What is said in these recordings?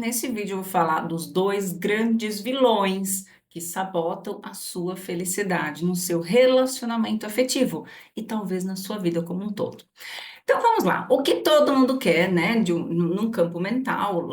Nesse vídeo eu vou falar dos dois grandes vilões que sabotam a sua felicidade no seu relacionamento afetivo e talvez na sua vida como um todo. Então vamos lá, o que todo mundo quer, né, num campo mental,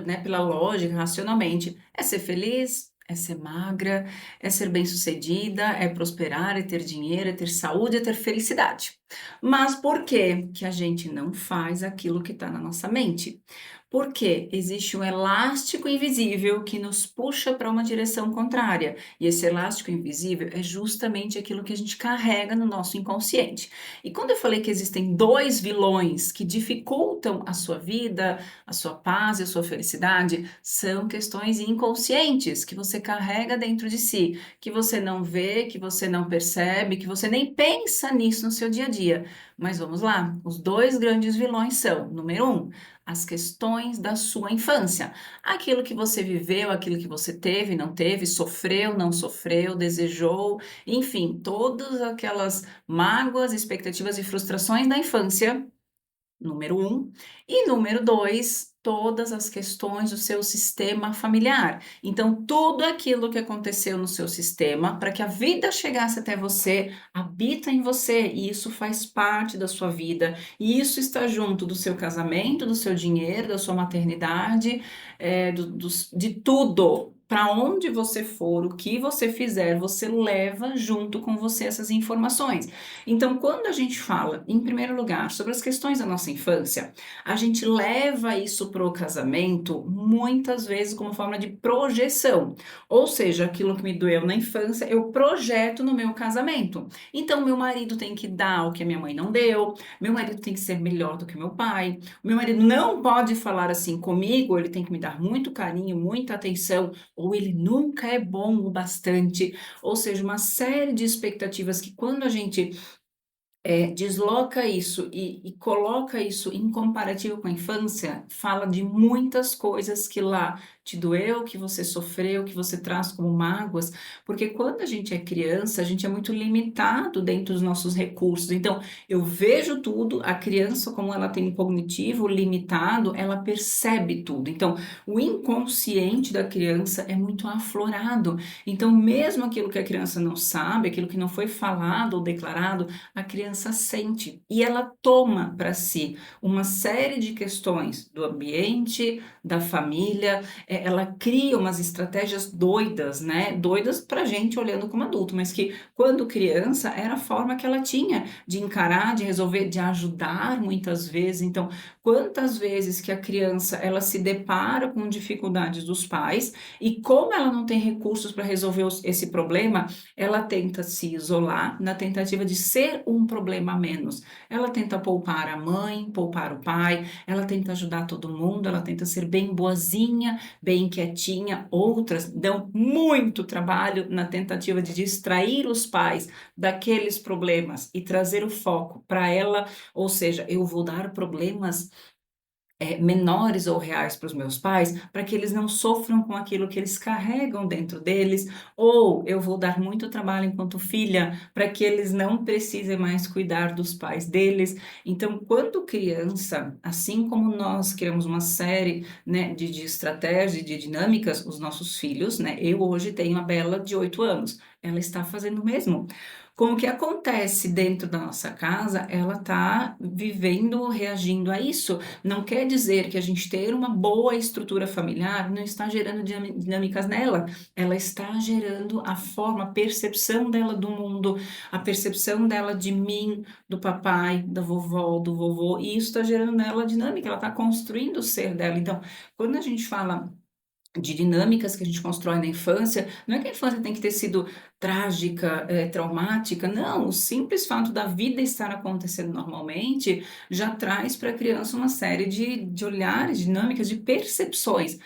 né, pela lógica, racionalmente, é ser feliz, é ser magra, é ser bem-sucedida, é prosperar, é ter dinheiro, é ter saúde, é ter felicidade. Mas por que que a gente não faz aquilo que está na nossa mente? Porque existe um elástico invisível que nos puxa para uma direção contrária. E esse elástico invisível é justamente aquilo que a gente carrega no nosso inconsciente. E quando eu falei que existem dois vilões que dificultam a sua vida, a sua paz e a sua felicidade, são questões inconscientes que você carrega dentro de si, que você não vê, que você não percebe, que você nem pensa nisso no seu dia a dia. Mas vamos lá, os dois grandes vilões são, número um, as questões da sua infância. Aquilo que você viveu, aquilo que você teve, não teve, sofreu, não sofreu, desejou, enfim, todas aquelas mágoas, expectativas e frustrações da infância, número um. E número dois, todas as questões do seu sistema familiar. Então, tudo aquilo que aconteceu no seu sistema, para que a vida chegasse até você, habita em você, e isso faz parte da sua vida. E isso está junto do seu casamento, do seu dinheiro, da sua maternidade, de tudo. Para onde você for, o que você fizer, você leva junto com você essas informações. Então, quando a gente fala, em primeiro lugar, sobre as questões da nossa infância, a gente leva isso para o casamento muitas vezes como forma de projeção. Ou seja, aquilo que me doeu na infância, eu projeto no meu casamento. Então, meu marido tem que dar o que a minha mãe não deu, meu marido tem que ser melhor do que meu pai, meu marido não pode falar assim comigo, ele tem que me dar muito carinho, muita atenção, ou ele nunca é bom o bastante. Ou seja, uma série de expectativas que quando a gente desloca isso e coloca isso em comparativo com a infância, fala de muitas coisas que lá te doeu, que você sofreu, que você traz como mágoas, porque quando a gente é criança, a gente é muito limitado dentro dos nossos recursos. Então, eu vejo tudo, a criança, como ela tem um cognitivo limitado, ela percebe tudo. Então, o inconsciente da criança é muito aflorado. Então, mesmo aquilo que a criança não sabe, aquilo que não foi falado ou declarado, a criança sente e ela toma para si uma série de questões do ambiente, da família, ela cria umas estratégias doidas, né? Doidas para gente olhando como adulto, mas que quando criança era a forma que ela tinha de encarar, de resolver, de ajudar muitas vezes. Então, quantas vezes que a criança ela se depara com dificuldades dos pais e como ela não tem recursos para resolver esse problema, ela tenta se isolar na tentativa de ser um problema a menos. Ela tenta poupar a mãe, poupar o pai, ela tenta ajudar todo mundo, ela tenta ser bem boazinha, bem quietinha. Outras dão muito trabalho na tentativa de distrair os pais daqueles problemas e trazer o foco para ela, ou seja, eu vou dar problemas menores ou reais para os meus pais, para que eles não sofram com aquilo que eles carregam dentro deles, ou eu vou dar muito trabalho enquanto filha para que eles não precisem mais cuidar dos pais deles. Então, quando criança, assim como nós criamos uma série, né, de estratégias, de dinâmicas, os nossos filhos, né, eu hoje tenho a Bela de 8 anos, ela está fazendo o mesmo. Com o que acontece dentro da nossa casa, ela está vivendo, reagindo a isso. Não quer dizer que a gente ter uma boa estrutura familiar não está gerando dinâmicas nela, ela está gerando a forma, a percepção dela do mundo, a percepção dela de mim, do papai, da vovó, do vovô, e isso está gerando nela dinâmica, ela está construindo o ser dela. Então, quando a gente fala de dinâmicas que a gente constrói na infância, não é que a infância tem que ter sido trágica, traumática, não, o simples fato da vida estar acontecendo normalmente já traz para a criança uma série de olhares, dinâmicas, de percepções.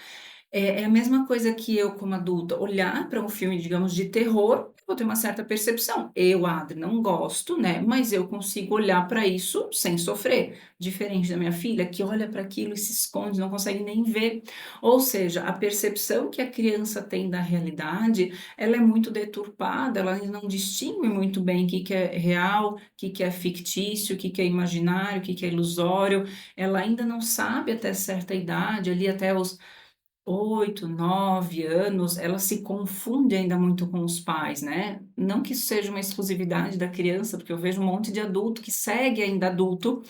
É a mesma coisa que eu, como adulta, olhar para um filme, digamos, de terror, eu vou ter uma certa percepção. Eu, Adri, não gosto, né? Mas eu consigo olhar para isso sem sofrer. Diferente da minha filha, que olha para aquilo e se esconde, não consegue nem ver. Ou seja, a percepção que a criança tem da realidade, ela é muito deturpada, ela ainda não distingue muito bem o que que é real, o que que é fictício, o que que é imaginário, o que que é ilusório. Ela ainda não sabe até certa idade, ali até os 8, 9 anos, ela se confunde ainda muito com os pais, né? Não que isso seja uma exclusividade da criança, porque eu vejo um monte de adulto que segue ainda adulto,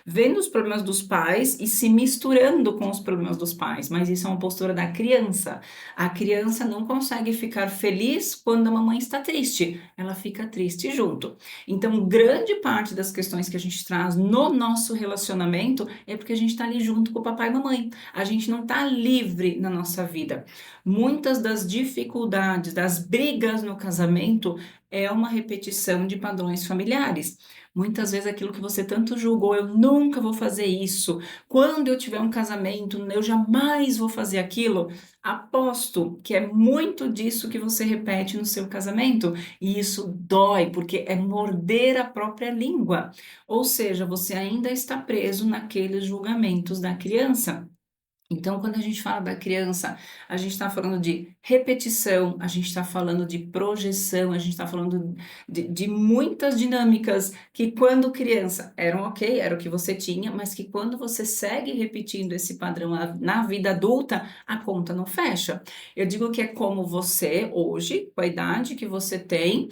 vendo os problemas dos pais e se misturando com os problemas dos pais, mas isso é uma postura da criança. A criança não consegue ficar feliz quando a mamãe está triste, ela fica triste junto. Então, grande parte das questões que a gente traz no nosso relacionamento é porque a gente está ali junto com o papai e mamãe. A gente não está livre na nossa vida. Muitas das dificuldades, das brigas no casamento é uma repetição de padrões familiares. Muitas vezes aquilo que você tanto julgou, eu nunca vou fazer isso. Quando eu tiver um casamento, eu jamais vou fazer aquilo. Aposto que é muito disso que você repete no seu casamento. E isso dói, porque é morder a própria língua. Ou seja, você ainda está preso naqueles julgamentos da criança. Então, quando a gente fala da criança, a gente está falando de repetição, a gente está falando de projeção, a gente está falando de muitas dinâmicas que, quando criança, eram ok, era o que você tinha, mas que quando você segue repetindo esse padrão na vida adulta, a conta não fecha. Eu digo que é como você, hoje, com a idade que você tem,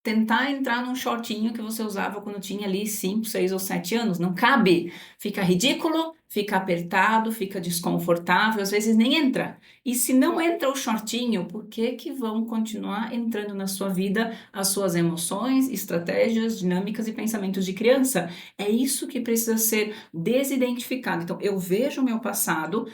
tentar entrar num shortinho que você usava quando tinha ali 5, 6 ou 7 anos. Não cabe. Fica ridículo, fica apertado, fica desconfortável, às vezes nem entra. E se não entra o shortinho, por que que vão continuar entrando na sua vida as suas emoções, estratégias, dinâmicas e pensamentos de criança? É isso que precisa ser desidentificado. Então, eu vejo o meu passado.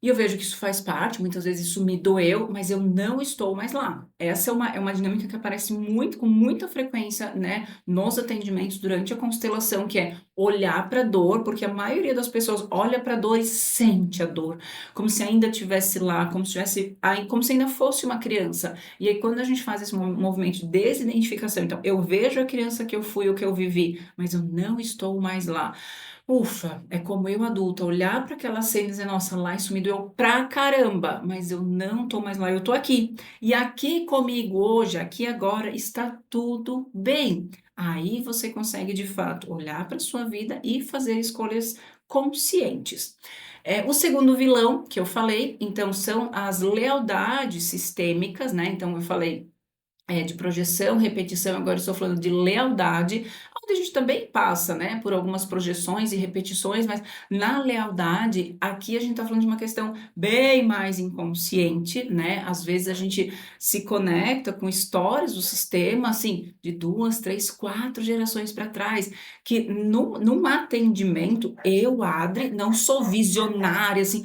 E eu vejo que isso faz parte, muitas vezes isso me doeu, mas eu não estou mais lá. Essa é uma dinâmica que aparece muito, com muita frequência, né, nos atendimentos durante a constelação, que é olhar para a dor, porque a maioria das pessoas olha para a dor e sente a dor, como se ainda estivesse lá, como se tivesse, como se ainda fosse uma criança. E aí, quando a gente faz esse movimento de desidentificação, então, eu vejo a criança que eu fui, o que eu vivi, mas eu não estou mais lá. Ufa, é como eu adulta olhar para aquela cena e dizer, nossa, lá isso me doeu pra caramba, mas eu não tô mais lá, eu tô aqui. E aqui comigo hoje, aqui agora, está tudo bem. Aí você consegue de fato olhar para sua vida e fazer escolhas conscientes. O segundo vilão que eu falei, então, são as lealdades sistêmicas, né? Então, eu falei de projeção, repetição, agora estou falando de lealdade, onde a gente também passa, né, por algumas projeções e repetições, mas na lealdade, aqui a gente está falando de uma questão bem mais inconsciente, né? Às vezes a gente se conecta com histórias do sistema, assim, de 2, 3, 4 gerações para trás, que num atendimento, eu, Adri, não sou visionária, assim,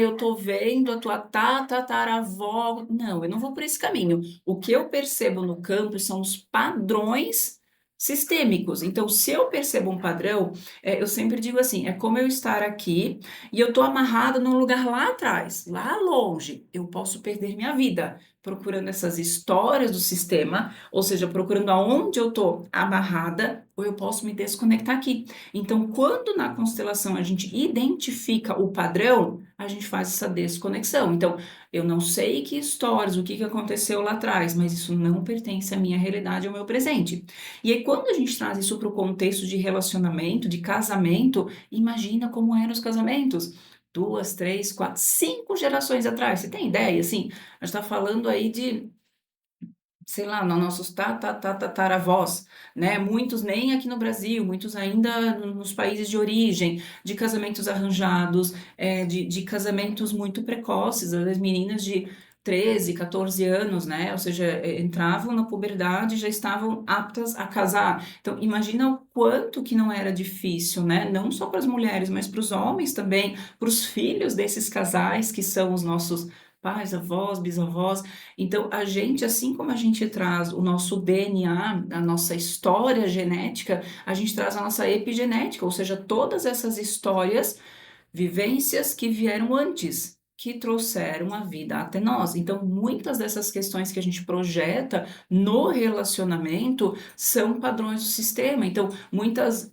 eu tô vendo a tua tataravó. Não, eu não vou por esse caminho. O que eu percebo no campo são os padrões sistêmicos. Então, se eu percebo um padrão, eu sempre digo assim: é como eu estar aqui e eu estou amarrada num lugar lá atrás, lá longe. Eu posso perder minha vida procurando essas histórias do sistema, ou seja, procurando aonde eu estou amarrada, ou eu posso me desconectar aqui. Então, quando na constelação a gente identifica o padrão, a gente faz essa desconexão. Então, eu não sei que histórias, o que que aconteceu lá atrás, mas isso não pertence à minha realidade, ao meu presente. E aí, quando a gente traz isso para o contexto de relacionamento, de casamento, imagina como eram os casamentos. 2, 3, 4, 5 gerações atrás. Você tem ideia? Assim, a gente está falando aí de, sei lá, nossos tataravós, né? Muitos nem aqui no Brasil, muitos ainda nos países de origem, de casamentos arranjados, de casamentos muito precoces, as meninas de 13, 14 anos, né? Ou seja, entravam na puberdade e já estavam aptas a casar. Então, imagina o quanto que não era difícil, né? Não só para as mulheres, mas para os homens também, para os filhos desses casais que são os nossos pais, avós, bisavós. Então, a gente, assim como a gente traz o nosso DNA, a nossa história genética, a gente traz a nossa epigenética, ou seja, todas essas histórias, vivências que vieram antes, que trouxeram a vida até nós. Então, muitas dessas questões que a gente projeta no relacionamento são padrões do sistema. Então, muitas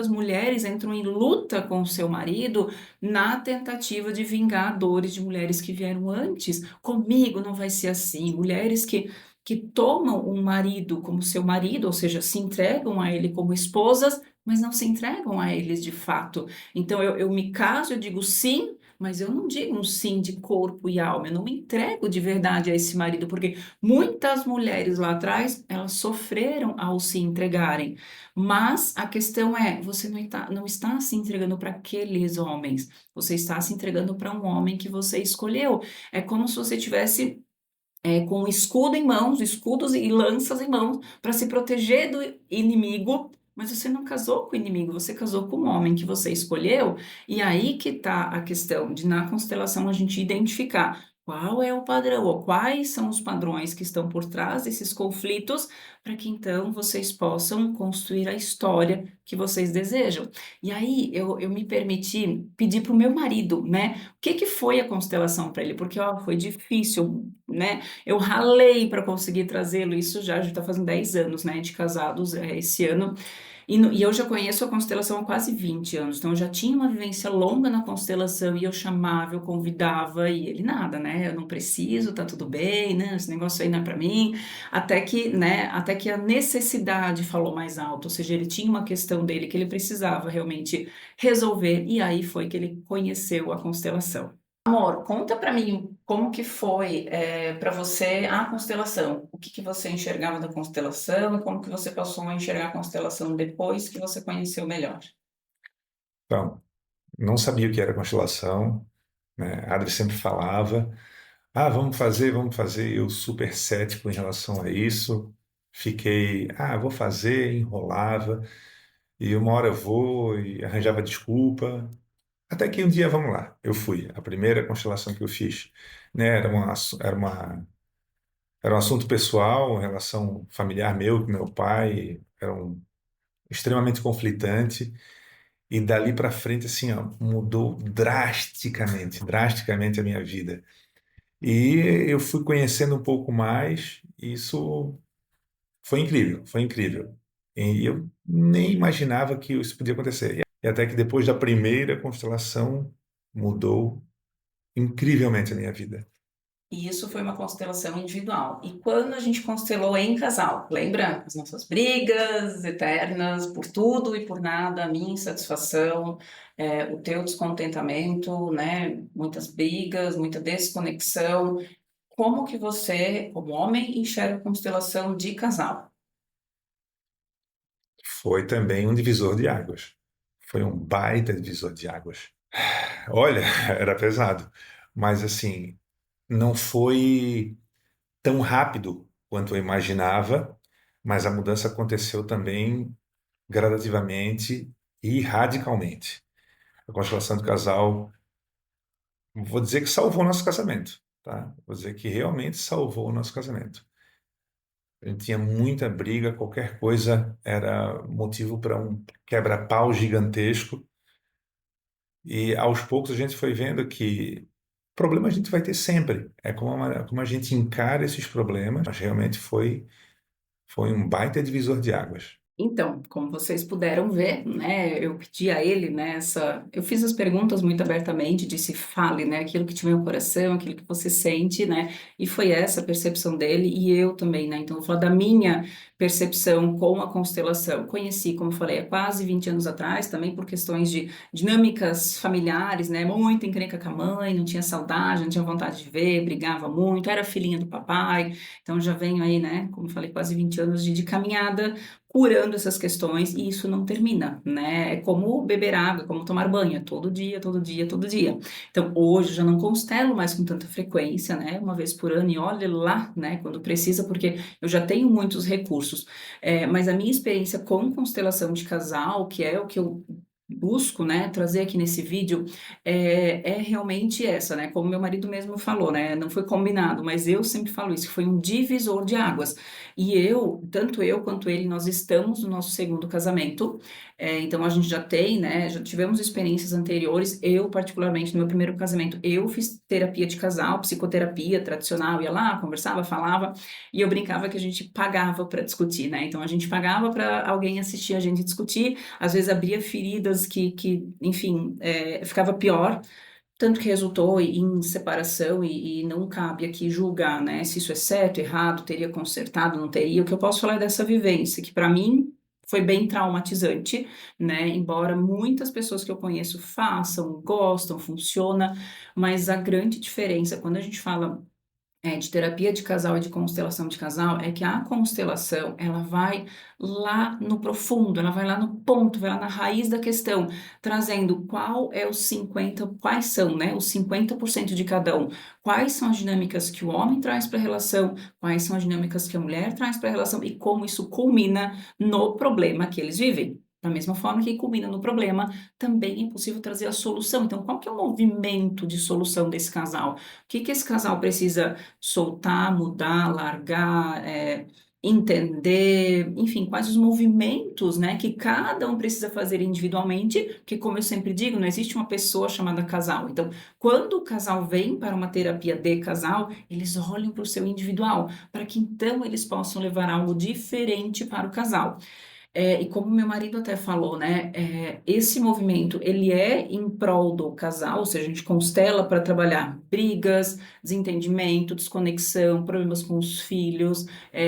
mulheres entram em luta com o seu marido na tentativa de vingar dores de mulheres que vieram antes. Comigo não vai ser assim. Mulheres que tomam um marido como seu marido, ou seja, se entregam a ele como esposas, mas não se entregam a eles de fato. Então, eu me caso, eu digo sim, mas eu não digo um sim de corpo e alma, eu não me entrego de verdade a esse marido, porque muitas mulheres lá atrás, elas sofreram ao se entregarem. Mas a questão é, você não está se entregando para aqueles homens, você está se entregando para um homem que você escolheu. É como se você tivesse com um escudo em mãos, escudos e lanças em mãos, para se proteger do inimigo. Mas você não casou com o inimigo, você casou com o homem que você escolheu. E aí que está a questão de, na constelação, a gente identificar qual é o padrão, ou quais são os padrões que estão por trás desses conflitos, para que então vocês possam construir a história que vocês desejam. E aí eu me permiti pedir para o meu marido, né? O que que foi a constelação para ele? Porque ó, foi difícil, né? Eu ralei para conseguir trazê-lo, isso já está fazendo 10 anos, né, de casados, esse ano. E eu já conheço a constelação há quase 20 anos, então eu já tinha uma vivência longa na constelação e eu chamava, eu convidava e ele nada, né? Eu não preciso, tá tudo bem, né? Esse negócio aí não é para mim. Até que, né, até que a necessidade falou mais alto, ou seja, ele tinha uma questão dele que ele precisava realmente resolver e aí foi que ele conheceu a constelação. Amor, conta pra mim como que foi para você a constelação. O que que você enxergava da constelação e como que você passou a enxergar a constelação depois que você conheceu melhor. Então, não sabia o que era constelação, né? A Adri sempre falava, vamos fazer. Eu super cético em relação a isso. Fiquei, vou fazer, enrolava, e uma hora eu vou e arranjava desculpa. Até que um dia, vamos lá, eu fui. A primeira constelação que eu fiz, né, era um assunto pessoal, uma relação familiar meu com meu pai, extremamente conflitante. E dali para frente, assim, ó, mudou drasticamente a minha vida. E eu fui conhecendo um pouco mais, e isso foi incrível, foi incrível. E eu nem imaginava que isso podia acontecer. E até que depois da primeira constelação, mudou incrivelmente a minha vida. E isso foi uma constelação individual. E quando a gente constelou em casal, lembra? As nossas brigas eternas por tudo e por nada, a minha insatisfação, o teu descontentamento, né? Muitas brigas, muita desconexão. Como que você, como homem, enxerga a constelação de casal? Foi também um divisor de águas. Foi um baita divisor de águas. Olha, era pesado, mas assim, não foi tão rápido quanto eu imaginava, mas a mudança aconteceu também gradativamente e radicalmente. A constelação do casal, vou dizer que salvou o nosso casamento, tá? Vou dizer que realmente salvou o nosso casamento. A gente tinha muita briga, qualquer coisa era motivo para um quebra-pau gigantesco. E aos poucos a gente foi vendo que problema a gente vai ter sempre. É como a gente encara esses problemas, mas realmente foi um baita divisor de águas. Então, como vocês puderam ver, né, eu pedi a ele, né, eu fiz as perguntas muito abertamente, disse fale, né, aquilo que tiver no coração, aquilo que você sente, né, e foi essa a percepção dele e eu também, né, então eu vou falar da minha percepção com a constelação. Conheci, como eu falei, há quase 20 anos atrás, também por questões de dinâmicas familiares, né, muito encrenca com a mãe, não tinha saudade, não tinha vontade de ver, brigava muito, era filhinha do papai, então já venho aí, né, como eu falei, quase 20 anos de caminhada curando essas questões e isso não termina, né? É como beber água, como tomar banho, é todo dia, todo dia, todo dia. Então, hoje eu já não constelo mais com tanta frequência, né? Uma vez por ano e olhe lá, né? Quando precisa, porque eu já tenho muitos recursos. Mas a minha experiência com constelação de casal, que é o que eu busco, né, trazer aqui nesse vídeo, é realmente essa, né? Como meu marido mesmo falou, né? Não foi combinado, mas eu sempre falo isso, que foi um divisor de águas. E tanto eu quanto ele, nós estamos no nosso segundo casamento, então a gente já tem, né, já tivemos experiências anteriores, eu particularmente, no meu primeiro casamento, eu fiz terapia de casal, psicoterapia tradicional, ia lá, conversava, falava, e eu brincava que a gente pagava para discutir, né, então a gente pagava para alguém assistir a gente discutir, às vezes abria feridas enfim, ficava pior, tanto que resultou em separação e não cabe aqui julgar, né, se isso é certo, errado, teria consertado, não teria. O que eu posso falar é dessa vivência, que para mim foi bem traumatizante, né? Embora muitas pessoas que eu conheço façam, gostam, funciona, mas a grande diferença quando a gente fala de terapia de casal e de constelação de casal é que a constelação ela vai lá no profundo, ela vai lá no ponto, vai lá na raiz da questão, trazendo qual é os 50, quais são, né, os 50% de cada um, quais são as dinâmicas que o homem traz para a relação, quais são as dinâmicas que a mulher traz para a relação e como isso culmina no problema que eles vivem. Da mesma forma que culmina no problema, também é possível trazer a solução. Então, qual que é o movimento de solução desse casal? O que que esse casal precisa soltar, mudar, largar, entender, enfim, quais os movimentos, né, que cada um precisa fazer individualmente, porque como eu sempre digo, não existe uma pessoa chamada casal. Então, quando o casal vem para uma terapia de casal, eles olham para o seu individual, para que então eles possam levar algo diferente para o casal. E como meu marido até falou, né, esse movimento, ele é em prol do casal, ou seja, a gente constela para trabalhar brigas, desentendimento, desconexão, problemas com os filhos,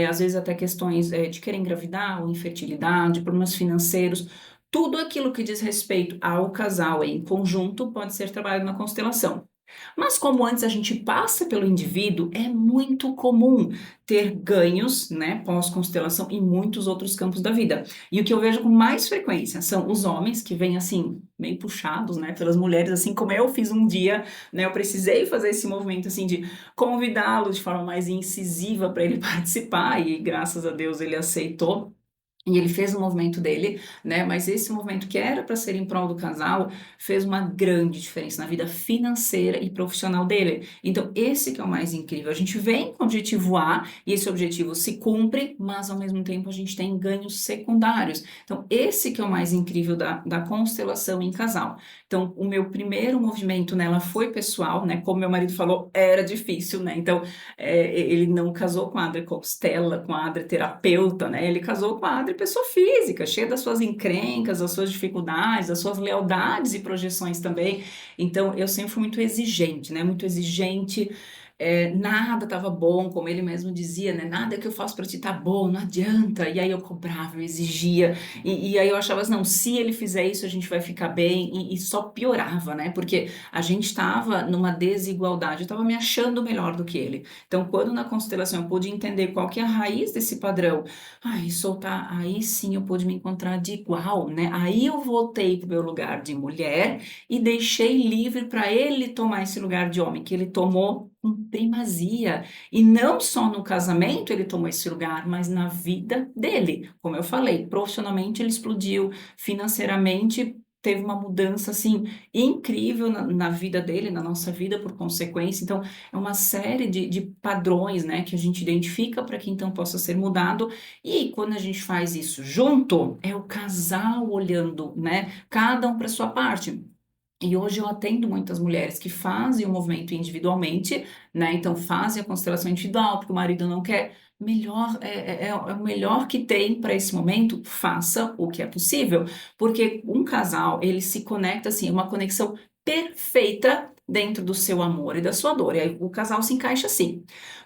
às vezes até questões, de querer engravidar ou infertilidade, problemas financeiros, tudo aquilo que diz respeito ao casal em conjunto pode ser trabalhado na constelação. Mas como antes a gente passa pelo indivíduo, é muito comum ter ganhos, né, pós-constelação em muitos outros campos da vida. E o que eu vejo com mais frequência são os homens que vêm assim, meio puxados, né, pelas mulheres, assim como eu fiz um dia, né, eu precisei fazer esse movimento assim de convidá-lo de forma mais incisiva para ele participar e graças a Deus ele aceitou. E ele fez o movimento dele, né? Mas esse movimento que era para ser em prol do casal fez uma grande diferença na vida financeira e profissional dele. Então, esse que é o mais incrível. A gente vem com o objetivo A e esse objetivo se cumpre, mas ao mesmo tempo a gente tem ganhos secundários. Então, esse que é o mais incrível da constelação em casal. Então, o meu primeiro movimento nela foi pessoal, né? Como meu marido falou, era difícil, né? Então, ele não casou com a Adri Constela, com a Adri terapeuta, né? Ele casou com a Adri pessoa física, cheia das suas encrencas, das suas dificuldades, das suas lealdades e projeções também. Então, eu sempre fui muito exigente, né? Muito exigente. Nada estava bom, como ele mesmo dizia, né? Nada que eu faço para ti tá bom, não adianta. E aí eu cobrava, eu exigia, e aí eu achava assim, não, se ele fizer isso, a gente vai ficar bem, e só piorava, né? Porque a gente estava numa desigualdade, eu estava me achando melhor do que ele. Então, quando na constelação eu pude entender qual que é a raiz desse padrão, ai, soltar, aí sim eu pude me encontrar de igual, né? Aí eu voltei para o meu lugar de mulher e deixei livre para ele tomar esse lugar de homem, que ele tomou com primazia. E não só no casamento ele tomou esse lugar, mas na vida dele. Como eu falei, profissionalmente ele explodiu, financeiramente teve uma mudança assim incrível na vida dele, na nossa vida por consequência. Então, é uma série de padrões, né, que a gente identifica para que então possa ser mudado. E quando a gente faz isso junto, é o casal olhando, né, cada um para sua parte. E hoje eu atendo muitas mulheres que fazem o movimento individualmente, né? Então fazem a constelação individual, porque o marido não quer. Melhor, é o melhor que tem para esse momento, faça o que é possível. Porque um casal, ele se conecta assim, uma conexão perfeita dentro do seu amor e da sua dor. E aí o casal se encaixa assim.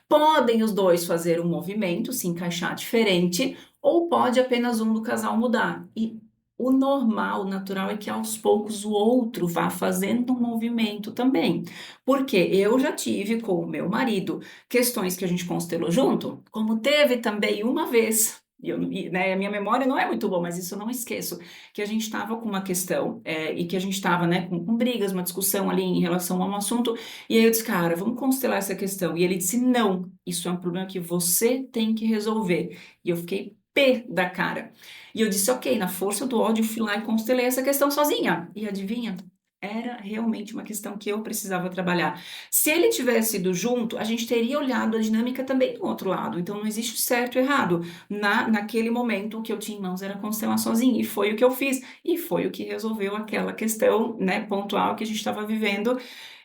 Podem os dois fazer um movimento, se encaixar diferente, ou pode apenas um do casal mudar. E o normal, o natural é que aos poucos o outro vá fazendo um movimento também. Porque eu já tive com o meu marido questões que a gente constelou junto, como teve também uma vez. Né, a minha memória não é muito boa, mas isso eu não esqueço, que a gente estava com uma questão e que a gente estava, né, com brigas, uma discussão ali em relação a um assunto, e aí eu disse, cara, vamos constelar essa questão. E ele disse, não, isso é um problema que você tem que resolver. E eu fiquei pé da cara. E eu disse, ok, na força do ódio, fui lá e constelei essa questão sozinha. E adivinha? Era realmente uma questão que eu precisava trabalhar. Se ele tivesse ido junto, a gente teria olhado a dinâmica também do outro lado. Então não existe o certo e errado. Naquele momento, o que eu tinha em mãos era constelar sozinha. E foi o que eu fiz. E foi o que resolveu aquela questão, né, pontual que a gente estava vivendo.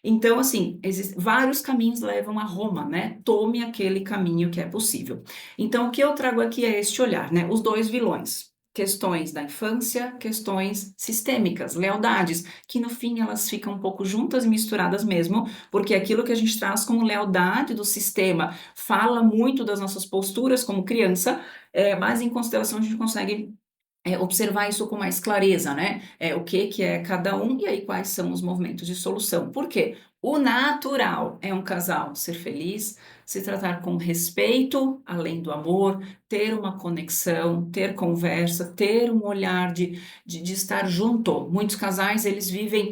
Então, assim, vários caminhos levam a Roma, né? Tome aquele caminho que é possível. Então, o que eu trago aqui é este olhar, né? Os dois vilões. Questões da infância, questões sistêmicas, lealdades, que no fim elas ficam um pouco juntas e misturadas mesmo, porque aquilo que a gente traz como lealdade do sistema fala muito das nossas posturas como criança, mas em constelação a gente consegue observar isso com mais clareza, né? O que que é cada um e aí quais são os movimentos de solução. Por quê? O natural é um casal ser feliz, se tratar com respeito, além do amor, ter uma conexão, ter conversa, ter um olhar de estar junto. Muitos casais, eles vivem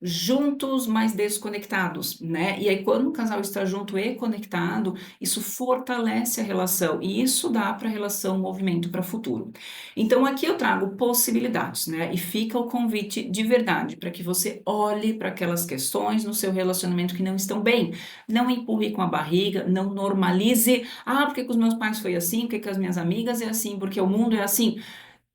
juntos, mas desconectados, né? E aí, quando o casal está junto e conectado, isso fortalece a relação e isso dá para a relação um movimento para o futuro. Então, aqui eu trago possibilidades, né? E fica o convite de verdade para que você olhe para aquelas questões no seu relacionamento que não estão bem. Não empurre com a barriga, não normalize. Ah, porque com os meus pais foi assim, porque com as minhas amigas é assim, porque o mundo é assim.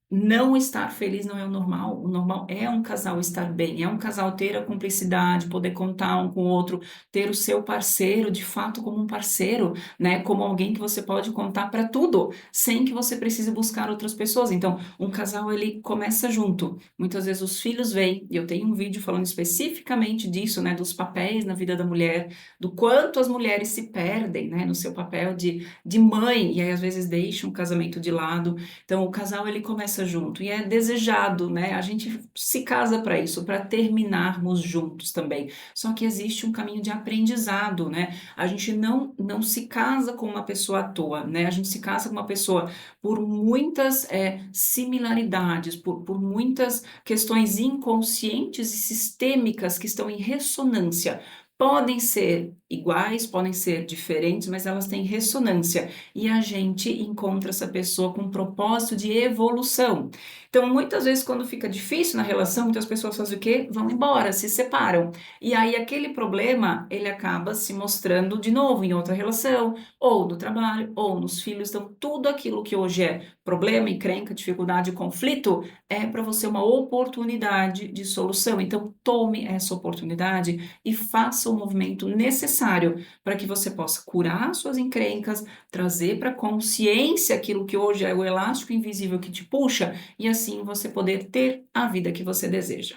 Não estar feliz não é o normal. O normal é um casal estar bem, é um casal ter a cumplicidade, poder contar um com o outro, ter o seu parceiro de fato como um parceiro, né? Como alguém que você pode contar para tudo, sem que você precise buscar outras pessoas. Então, um casal ele começa junto. Muitas vezes os filhos vêm, e eu tenho um vídeo falando especificamente disso, né? Dos papéis na vida da mulher, do quanto as mulheres se perdem, né? No seu papel de mãe, e aí às vezes deixam o casamento de lado. Então, o casal ele começa junto e é desejado, né? A gente se casa para isso, para terminarmos juntos também. Só que existe um caminho de aprendizado, né? A gente não se casa com uma pessoa à toa, né? A gente se casa com uma pessoa por muitas similaridades, por muitas questões inconscientes e sistêmicas que estão em ressonância. Podem ser iguais, podem ser diferentes, mas elas têm ressonância e a gente encontra essa pessoa com um propósito de evolução. Então, muitas vezes, quando fica difícil na relação, muitas pessoas fazem o quê? Vão embora, se separam. E aí, aquele problema, ele acaba se mostrando de novo em outra relação, ou no trabalho, ou nos filhos. Então, tudo aquilo que hoje é problema, encrenca, dificuldade, conflito, é para você uma oportunidade de solução. Então, tome essa oportunidade e faça o movimento necessário para que você possa curar suas encrencas, trazer para consciência aquilo que hoje é o elástico invisível que te puxa e assim você poder ter a vida que você deseja.